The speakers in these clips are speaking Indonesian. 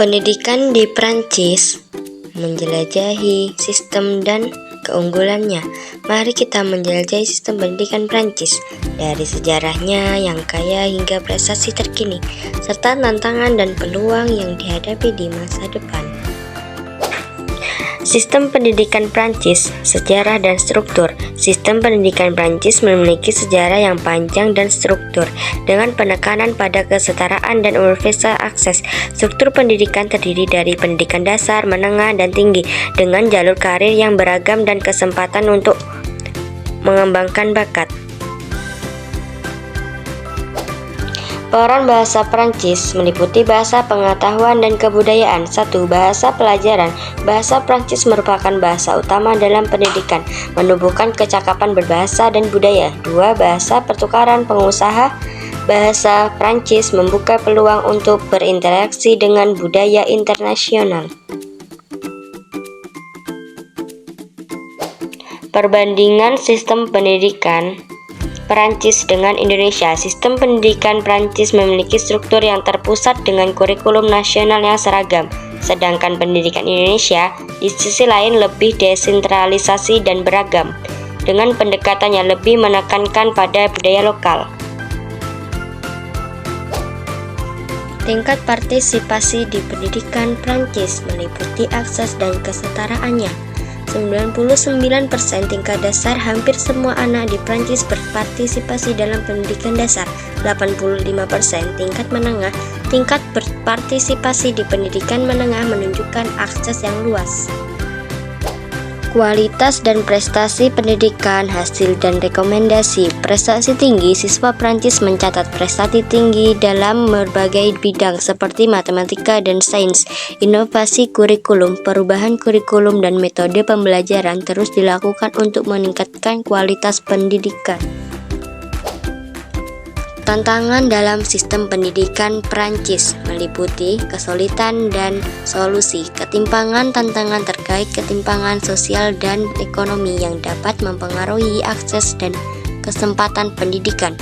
Pendidikan di Prancis menjelajahi sistem dan keunggulannya. Mari kita menjelajahi sistem pendidikan Prancis dari sejarahnya yang kaya hingga prestasi terkini, serta tantangan dan peluang yang dihadapi di masa depan. Sistem pendidikan Prancis, sejarah dan struktur. Sistem pendidikan Prancis memiliki sejarah yang panjang dan struktur, dengan penekanan pada kesetaraan dan universal akses. Struktur pendidikan terdiri dari pendidikan dasar, menengah, dan tinggi, dengan jalur karir yang beragam dan kesempatan untuk mengembangkan bakat. Peran bahasa Prancis meliputi bahasa pengetahuan dan kebudayaan. 1. Bahasa pelajaran. Bahasa Prancis merupakan bahasa utama dalam pendidikan, menumbuhkan kecakapan berbahasa dan budaya. 2. Bahasa pertukaran pengusaha. Bahasa Prancis membuka peluang untuk berinteraksi dengan budaya internasional. Perbandingan sistem pendidikan Prancis dengan Indonesia. Sistem pendidikan Prancis memiliki struktur yang terpusat dengan kurikulum nasional yang seragam, sedangkan pendidikan Indonesia di sisi lain lebih desentralisasi dan beragam, dengan pendekatan yang lebih menekankan pada budaya lokal. Tingkat partisipasi di pendidikan Prancis meliputi akses dan kesetaraannya. 99% tingkat dasar. Hampir semua anak di Prancis berpartisipasi dalam pendidikan dasar. 85% tingkat menengah. Tingkat berpartisipasi di pendidikan menengah menunjukkan akses yang luas. Kualitas dan prestasi pendidikan, hasil dan rekomendasi. Prestasi tinggi. Siswa Prancis mencatat prestasi tinggi dalam berbagai bidang seperti matematika dan sains. Inovasi kurikulum, perubahan kurikulum dan metode pembelajaran terus dilakukan untuk meningkatkan kualitas pendidikan. Tantangan dalam sistem pendidikan Prancis meliputi kesulitan dan solusi. Ketimpangan, tantangan terkait ketimpangan sosial dan ekonomi yang dapat mempengaruhi akses dan kesempatan pendidikan.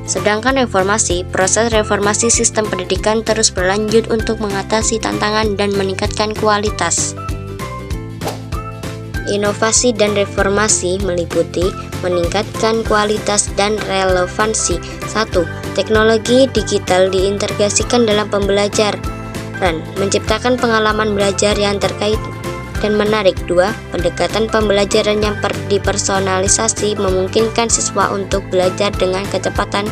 Sedangkan reformasi, proses reformasi sistem pendidikan terus berlanjut untuk mengatasi tantangan dan meningkatkan kualitas. Inovasi dan reformasi meliputi meningkatkan kualitas dan relevansi. 1. Teknologi digital diintegrasikan dalam pembelajaran, menciptakan pengalaman belajar yang terkait dan menarik. 2. Pendekatan pembelajaran yang dipersonalisasi memungkinkan siswa untuk belajar dengan kecepatan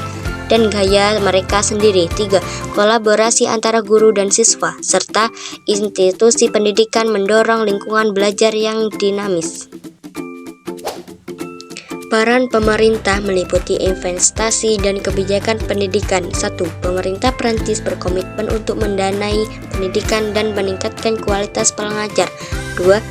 dan gaya mereka sendiri. 3. Kolaborasi antara guru dan siswa, serta institusi pendidikan mendorong lingkungan belajar yang dinamis. Peran pemerintah meliputi investasi dan kebijakan pendidikan. 1. Pemerintah Prancis berkomitmen untuk mendanai pendidikan dan meningkatkan kualitas pengajar. 2.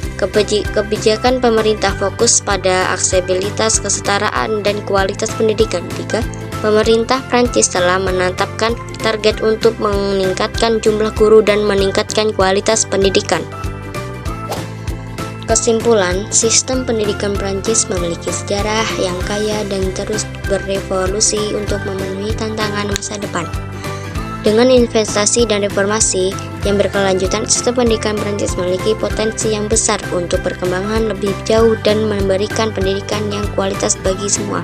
Kebijakan pemerintah fokus pada aksesibilitas, kesetaraan, dan kualitas pendidikan. 3. Pemerintah Prancis telah menetapkan target untuk meningkatkan jumlah guru dan meningkatkan kualitas pendidikan. Kesimpulan, sistem pendidikan Prancis memiliki sejarah yang kaya dan terus berevolusi untuk memenuhi tantangan masa depan. Dengan investasi dan reformasi yang berkelanjutan, sistem pendidikan Prancis memiliki potensi yang besar untuk perkembangan lebih jauh dan memberikan pendidikan yang kualitas bagi semua.